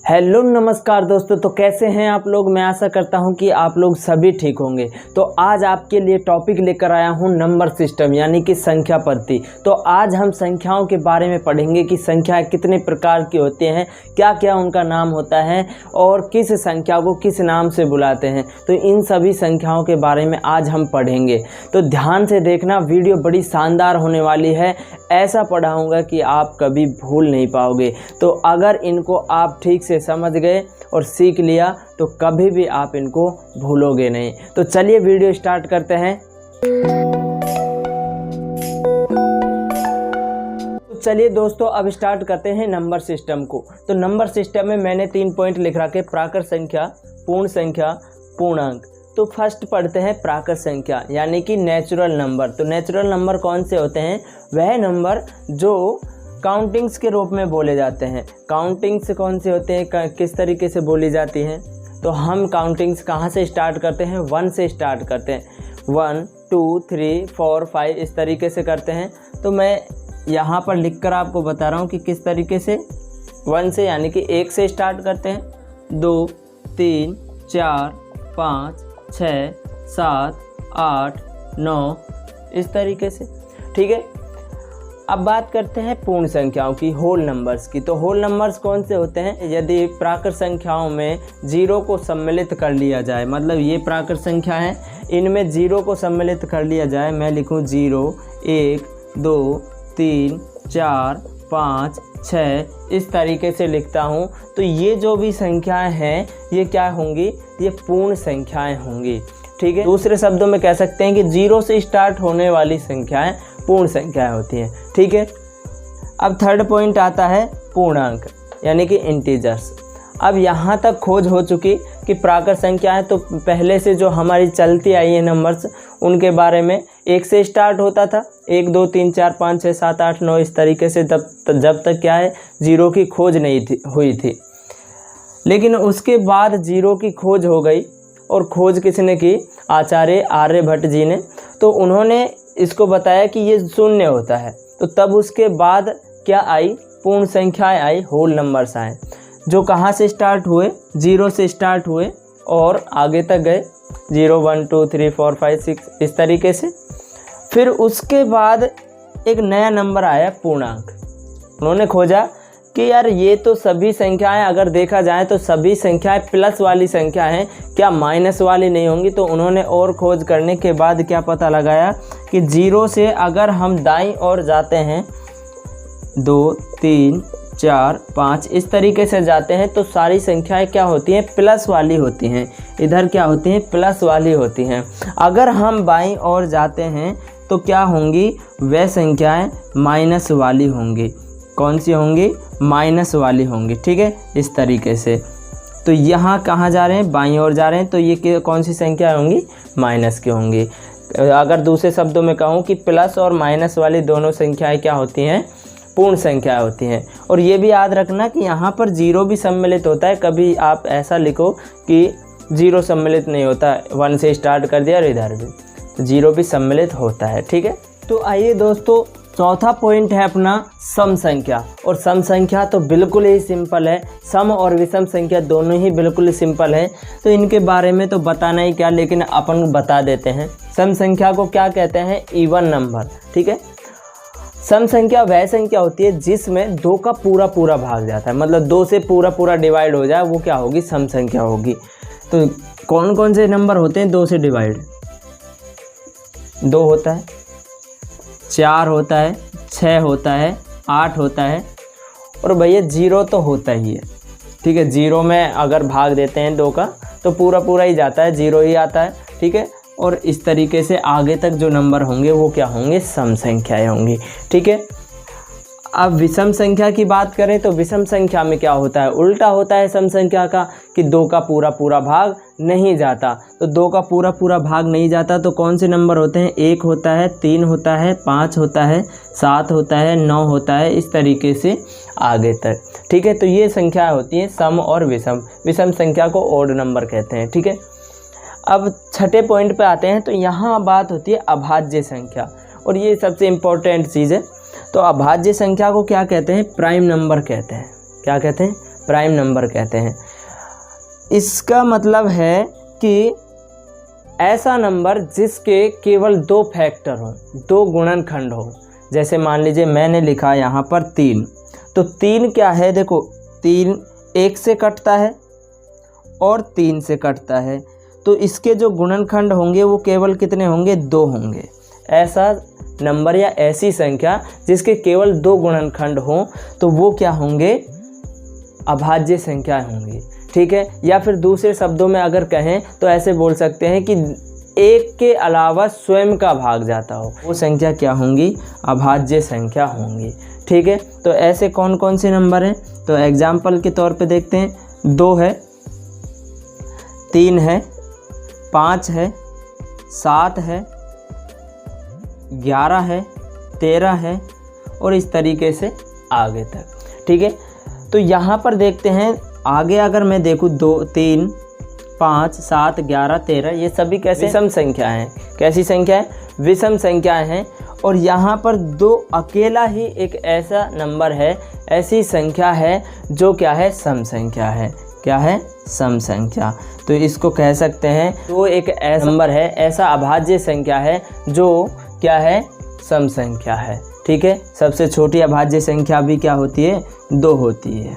Hello नमस्कार दोस्तों, तो कैसे हैं आप लोग। मैं आशा करता हूं कि आप लोग सभी ठीक होंगे। तो आज आपके लिए टॉपिक लेकर आया हूं नंबर सिस्टम यानी कि संख्या पद्धति। तो आज हम संख्याओं के बारे में पढ़ेंगे कि संख्याएं कितने प्रकार की होती हैं, क्या क्या उनका नाम होता है और किस संख्या को किस नाम से बुलाते हैं। तो इन सभी संख्याओं के बारे में आज हम पढ़ेंगे। तो ध्यान से देखना, वीडियो बड़ी शानदार होने वाली है। ऐसा पढ़ाऊँगा कि आप कभी भूल नहीं पाओगे। तो अगर इनको आप ठीक से समझ गए और सीख लिया तो कभी भी आप इनको भूलोगे नहीं। तो चलिए वीडियो स्टार्ट करते हैं। तो चलिए दोस्तों, अब स्टार्ट करते हैं नंबर सिस्टम को। तो नंबर सिस्टम में मैंने 3 पॉइंट लिख रखे: प्राकृत संख्या, पूर्ण संख्या, पूर्णांक। तो फर्स्ट पढ़ते हैं प्राकृत संख्या यानी कि नेचुरल नंबर। तो नेचुरल नंबर कौन से होते हैं? वह नंबर जो काउंटिंग्स के रूप में बोले जाते हैं। काउंटिंग्स कौन से होते हैं, किस तरीके से बोली जाती हैं? तो हम काउंटिंग्स कहाँ से स्टार्ट करते हैं? 1 से स्टार्ट करते हैं। 1 2 3 4 5 इस तरीके से करते हैं। तो मैं यहाँ पर लिखकर आपको बता रहा हूँ कि किस तरीके से। 1 से यानी कि 1 से स्टार्ट करते हैं, 2 3 4 5 6 7 8 9 इस तरीके से, ठीक है। अब बात करते हैं पूर्ण संख्याओं की, होल नंबर्स की। तो होल नंबर्स कौन से होते हैं? यदि प्राकृत संख्याओं में 0 को सम्मिलित कर लिया जाए, मतलब ये प्राकृत संख्या है, इनमें 0 को सम्मिलित कर लिया जाए। मैं लिखूँ 0 1 2 3 4 5 6 इस तरीके से लिखता हूँ। तो ये जो भी संख्याएं हैं ये क्या होंगी? ये पूर्ण संख्याएं होंगी, ठीक है। दूसरे शब्दों में कह सकते हैं कि 0 से स्टार्ट होने वाली संख्याएं पूर्ण संख्याएं होती हैं, ठीक है। अब थर्ड पॉइंट आता है पूर्णांक यानी कि इंटीजर्स। अब यहाँ तक खोज हो चुकी कि प्राकृत संख्याएं तो पहले से जो हमारी चलती आई है नंबर्स, उनके बारे में 1 से स्टार्ट होता था। 1 2 3 4 5 6 7 8 9 इस तरीके से जब तक क्या है 0 की खोज नहीं हुई थी। लेकिन उसके बाद 0 की खोज हो गई। और खोज किसने की? आचार्य आर्यभट्ट जी ने। तो उन्होंने इसको बताया कि ये शून्य होता है। तो तब उसके बाद क्या आई? पूर्ण संख्याएं आई, होल नंबर्स आए, जो कहाँ से स्टार्ट हुए? 0 से स्टार्ट हुए और आगे तक गए, 0 1 2 3 4 5 6 इस तरीके से। फिर उसके बाद एक नया नंबर आया पूर्णांक। उन्होंने खोजा कि यार ये तो सभी संख्याएं अगर देखा जाए तो सभी संख्याएं प्लस वाली संख्या हैं, क्या माइनस वाली नहीं होंगी? तो उन्होंने और खोज करने के बाद क्या पता लगाया कि 0 से अगर हम दाईं ओर जाते हैं, 2 3 4 5 इस तरीके से जाते हैं, तो सारी संख्याएं क्या होती हैं? प्लस वाली होती हैं। इधर क्या होती हैं? प्लस वाली होती हैं। अगर हम बाईं ओर जाते हैं तो क्या होंगी? वह संख्याएं माइनस वाली होंगी। कौन सी होंगी? माइनस वाली होंगी, ठीक है, इस तरीके से। तो यहाँ कहाँ जा रहे हैं? बाईं ओर जा रहे हैं। तो ये कौन सी संख्या होंगी? माइनस की होंगी। अगर दूसरे शब्दों में कहूँ कि प्लस और माइनस वाली दोनों संख्याएं क्या होती हैं? पूर्ण संख्या होती हैं। और ये भी याद रखना कि यहाँ पर 0 भी सम्मिलित होता है। कभी आप ऐसा लिखो कि 0 सम्मिलित नहीं होता, 1 से स्टार्ट कर दिया और इधर भी, तो 0 भी सम्मिलित होता है, ठीक है। तो आइए दोस्तों, चौथा पॉइंट है अपना सम संख्या। और सम संख्या तो बिल्कुल ही सिंपल है। सम और विषम संख्या दोनों ही बिल्कुल ही सिंपल है। तो इनके बारे में तो बताना ही क्या, लेकिन अपन बता देते हैं। सम संख्या को क्या कहते हैं? इवन नंबर, ठीक है। सम संख्या वह संख्या होती है जिसमें 2 का पूरा पूरा भाग जाता है, मतलब 2 से पूरा पूरा डिवाइड हो जाए, वो क्या होगी? सम संख्या होगी। तो कौन कौन से नंबर होते हैं 2 से डिवाइड? 2 होता है, 4 होता है, 6 होता है, 8 होता है, और भैया 0 तो होता ही है, ठीक है। 0 में अगर भाग देते हैं 2 का तो पूरा पूरा ही जाता है, 0 ही आता है, ठीक है। और इस तरीके से आगे तक जो नंबर होंगे वो क्या होंगे? सम संख्याएं होंगी, ठीक है। अब विषम संख्या की बात करें तो विषम संख्या में क्या होता है? उल्टा होता है सम संख्या का, कि 2 का पूरा पूरा भाग नहीं जाता। तो 2 का पूरा पूरा भाग नहीं जाता तो कौन से नंबर होते हैं? 1 होता है, 3 होता है, 5 होता है, 7 होता है, 9 होता है, इस तरीके से आगे तक, ठीक है। तो ये संख्या होती है सम और विषम। विषम संख्या को ओड नंबर कहते हैं, ठीक है। अब छठे पॉइंट पे आते हैं। तो यहाँ बात होती है अभाज्य संख्या, और ये सबसे इम्पोर्टेंट चीज़ है। तो अभाज्य संख्या को क्या कहते हैं? प्राइम नंबर कहते हैं। क्या कहते हैं? प्राइम नंबर कहते हैं। इसका मतलब है कि ऐसा नंबर जिसके केवल 2 फैक्टर हों, 2 गुणनखंड हो। जैसे मान लीजिए मैंने लिखा यहाँ पर 3, तो 3 क्या है, देखो 3 1 से कटता है और 3 से कटता है, तो इसके जो गुणनखंड होंगे वो केवल कितने होंगे, 2 होंगे। ऐसा नंबर या ऐसी संख्या जिसके केवल 2 गुणनखंड हों तो वो क्या होंगे, अभाज्य संख्या होंगी। ठीक है, या फिर दूसरे शब्दों में अगर कहें तो ऐसे बोल सकते हैं कि एक के अलावा स्वयं का भाग जाता हो, वो संख्या क्या होंगी, अभाज्य संख्या होंगी। ठीक है, तो ऐसे कौन कौन से नंबर हैं, तो एग्जाम्पल के तौर पे देखते हैं। 2 है, 3 है, 5 है, 7 है, 11 है, 13 है और इस तरीके से आगे तक। ठीक है, तो यहाँ पर देखते हैं आगे अगर मैं देखूँ 2 3 5 7 11 13 ये सभी कैसे विषम संख्या हैं। कैसी संख्या है, विषम संख्याएं हैं। और यहाँ पर 2 अकेला ही एक ऐसा नंबर है, ऐसी संख्या है जो क्या है, सम संख्या है। क्या है, सम संख्या। तो इसको कह सकते हैं तो एक ऐसा नंबर है, ऐसा अभाज्य संख्या है जो क्या है, सम संख्या है। ठीक है, सबसे छोटी अभाज्य संख्या भी क्या होती है, 2 होती है।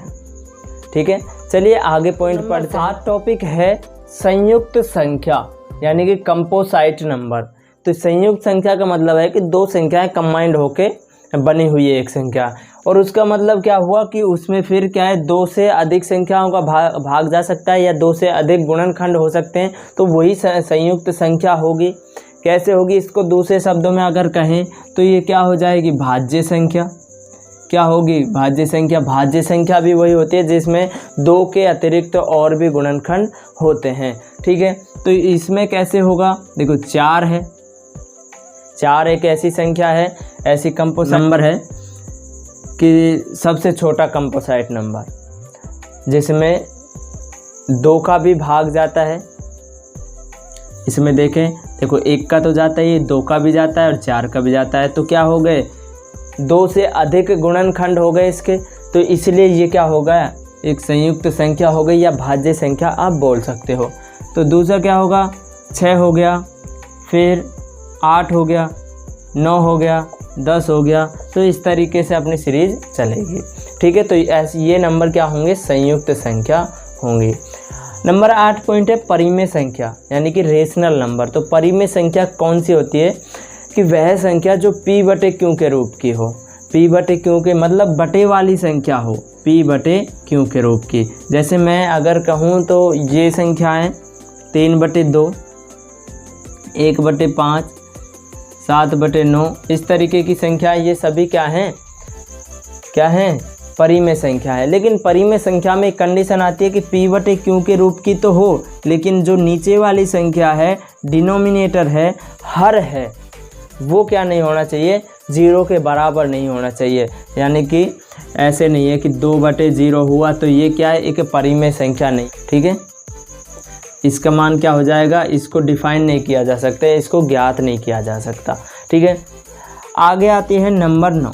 ठीक है, चलिए आगे पॉइंट पढ़ते हैं। 7 टॉपिक है संयुक्त संख्या यानी कि कंपोसाइट नंबर। तो संयुक्त संख्या का मतलब है कि 2 संख्याएं कंबाइंड होके बनी हुई है एक संख्या, और उसका मतलब क्या हुआ कि उसमें फिर क्या है, 2 से अधिक संख्याओं का भाग जा सकता है या 2 से अधिक गुणनखंड हो सकते हैं, तो वही संयुक्त संख्या होगी। कैसे होगी, इसको दूसरे शब्दों में अगर कहें तो ये क्या हो जाएगी, भाज्य संख्या। क्या होगी, भाज्य संख्या। भाज्य संख्या भी वही होती है जिसमें 2 के अतिरिक्त और भी गुणनखंड होते हैं। ठीक है, तो इसमें कैसे होगा, देखो 4 है, 4 एक ऐसी संख्या है, ऐसी कंपोसाइट नंबर है कि सबसे छोटा कंपोसाइट नंबर जिसमें 2 का भी भाग जाता है। इसमें देखें, देखो 1 का तो जाता है, ये 2 का भी जाता है और 4 का भी जाता है, तो क्या हो गए, 2 से अधिक गुणनखंड हो गए इसके, तो इसलिए ये क्या होगा, एक संयुक्त संख्या हो गई या भाज्य संख्या आप बोल सकते हो। तो दूसरा क्या होगा, 6 हो गया, फिर 8 हो गया, 9 हो गया, 10 हो गया, तो इस तरीके से अपनी सीरीज चलेगी। ठीक है, तो ये नंबर क्या होंगे, संयुक्त संख्या होंगी। नंबर 8 पॉइंट है परिमेय संख्या यानी कि रेशनल नंबर। तो परिमेय संख्या कौन सी होती है कि वह संख्या जो p/q के रूप की हो। p/q के मतलब बटे वाली संख्या हो, p/q के रूप की। जैसे मैं अगर कहूँ तो ये संख्या है 3/2, 1/5, 7/9, इस तरीके की संख्या, ये सभी क्या हैं, क्या हैं, परिमेय संख्या है। लेकिन परिमेय संख्या में कंडीशन आती है कि p/q के रूप की तो हो, लेकिन जो नीचे वाली संख्या है, डिनोमिनेटर है, हर है, वो क्या नहीं होना चाहिए, 0 के बराबर नहीं होना चाहिए। यानी कि ऐसे नहीं है कि 2/0 हुआ तो ये क्या है, एक परिमेय संख्या नहीं। ठीक है, इसका मान क्या हो जाएगा, इसको डिफाइन नहीं किया जा सकता, इसको ज्ञात नहीं किया जा सकता। ठीक है, आगे आती है नंबर 9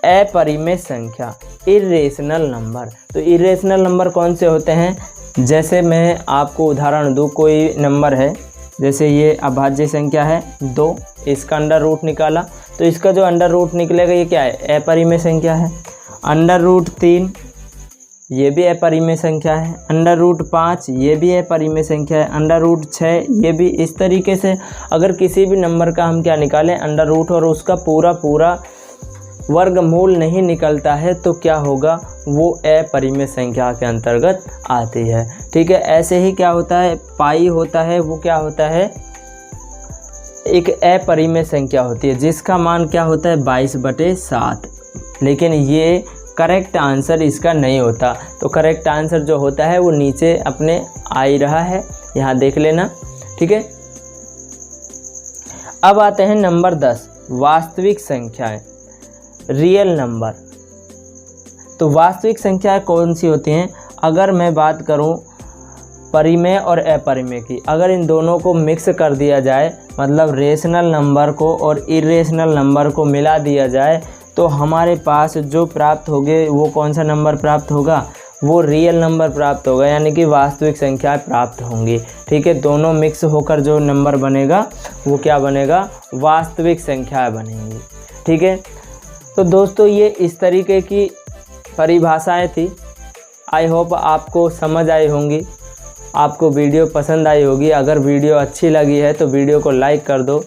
अपरिमेय संख्या, इरेशनल नंबर। तो इरेशनल नंबर कौन से होते हैं, जैसे मैं आपको उदाहरण दूँ, कोई नंबर है, जैसे ये अभाज्य संख्या है 2, इसका अंडर रूट निकाला, तो इसका जो अंडर रूट निकलेगा ये क्या है, अपरिमेय संख्या है। √3 ये भी अपरिमेय संख्या है। √5 ये भी अपरिमेय संख्या है। √6 ये भी। इस तरीके से अगर किसी भी नंबर का हम क्या निकालें, अंडर रूट, और उसका पूरा वर्गमूल नहीं निकलता है तो क्या होगा, वो अपरिमेय संख्या के अंतर्गत आती है। ठीक है, ऐसे ही क्या होता है, पाई होता है, वो क्या होता है, एक अपरिमेय संख्या होती है जिसका मान क्या होता है, 22/7। लेकिन ये करेक्ट आंसर इसका नहीं होता। तो करेक्ट आंसर जो होता है वो नीचे अपने आ ही रहा है, यहाँ देख लेना। ठीक है, अब आते हैं नंबर 10 वास्तविक संख्याएं, रियल नंबर। तो वास्तविक संख्याएं कौन सी होती हैं, अगर मैं बात करूं परिमेय और अपरिमेय की, अगर इन दोनों को मिक्स कर दिया जाए, मतलब रेशनल नंबर को और इरेशनल नंबर को मिला दिया जाए, तो हमारे पास जो प्राप्त होगे वो कौन सा नंबर प्राप्त होगा, वो रियल नंबर प्राप्त होगा, यानी कि वास्तविक संख्या प्राप्त होंगी। ठीक है, दोनों मिक्स होकर जो नंबर बनेगा वो क्या बनेगा, वास्तविक संख्या बनेंगी। ठीक है, तो दोस्तों ये इस तरीके की परिभाषाएं थी। आई होप आपको समझ आई होंगी, आपको वीडियो पसंद आई होगी। अगर वीडियो अच्छी लगी है तो वीडियो को लाइक कर दो,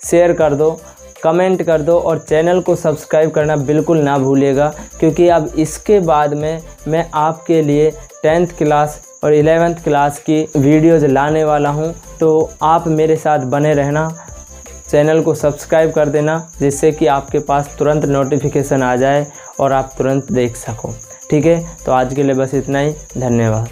शेयर कर दो, कमेंट कर दो और चैनल को सब्सक्राइब करना बिल्कुल ना भूलिएगा, क्योंकि अब इसके बाद में मैं आपके लिए 10th क्लास और 11th क्लास की वीडियोज़ लाने वाला हूं। तो आप मेरे साथ बने रहना, चैनल को सब्सक्राइब कर देना, जिससे कि आपके पास तुरंत नोटिफिकेशन आ जाए और आप तुरंत देख सको। ठीक है, तो आज के लिए बस इतना ही। धन्यवाद।